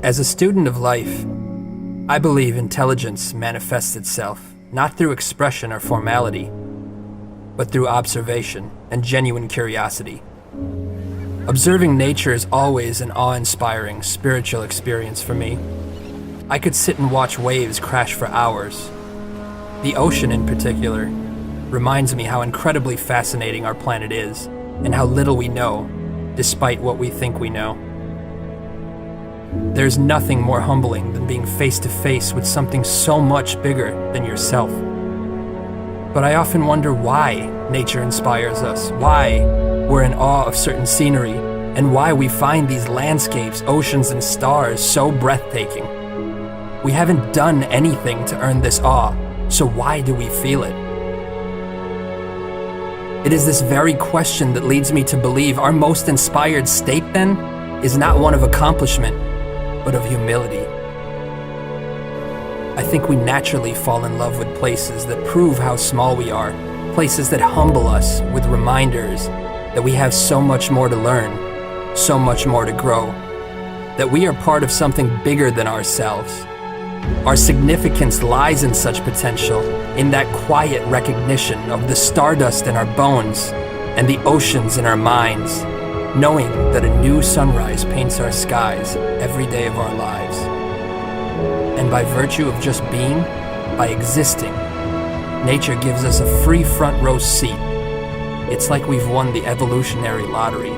As a student of life, I believe intelligence manifests itself not through expression or formality, but through observation and genuine curiosity. Observing nature is always an awe-inspiring spiritual experience for me. I could sit and watch waves crash for hours. The ocean in particular reminds me how incredibly fascinating our planet is and how little we know, despite what we think we know. There's nothing more humbling than being face to face with something so much bigger than yourself. But I often wonder why nature inspires us, why we're in awe of certain scenery, and why we find these landscapes, oceans, and stars so breathtaking. We haven't done anything to earn this awe, so why do we feel it? It is this very question that leads me to believe our most inspired state, then, is not one of accomplishment, but of humility. I think we naturally fall in love with places that prove how small we are, places that humble us with reminders that we have so much more to learn, so much more to grow, that we are part of something bigger than ourselves. Our significance lies in such potential, in that quiet recognition of the stardust in our bones and the oceans in our minds, knowing that a new sunrise paints our skies every day of our lives. And by virtue of just being, by existing, nature gives us a free front row seat. It's like we've won the evolutionary lottery.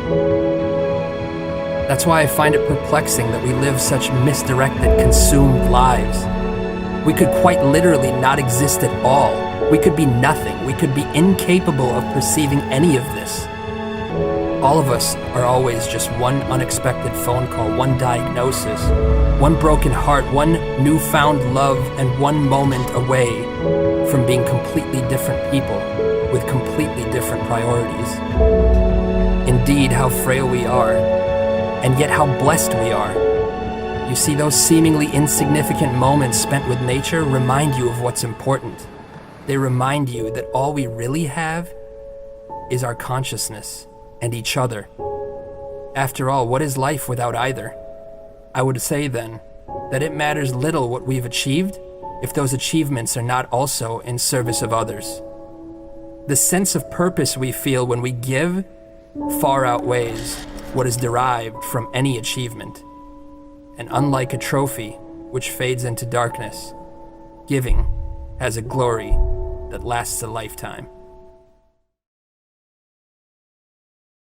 That's why I find it perplexing that we live such misdirected, consumed lives. We could quite literally not exist at all. We could be nothing. We could be incapable of perceiving any of this. All of us are always just one unexpected phone call, one diagnosis, one broken heart, one newfound love, and one moment away from being completely different people with completely different priorities. Indeed, how frail we are, and yet how blessed we are. You see, those seemingly insignificant moments spent with nature remind you of what's important. They remind you that all we really have is our consciousness and each other. After all, what is life without either? I would say then that it matters little what we've achieved if those achievements are not also in service of others. The sense of purpose we feel when we give far outweighs what is derived from any achievement. And unlike a trophy which fades into darkness, giving has a glory that lasts a lifetime.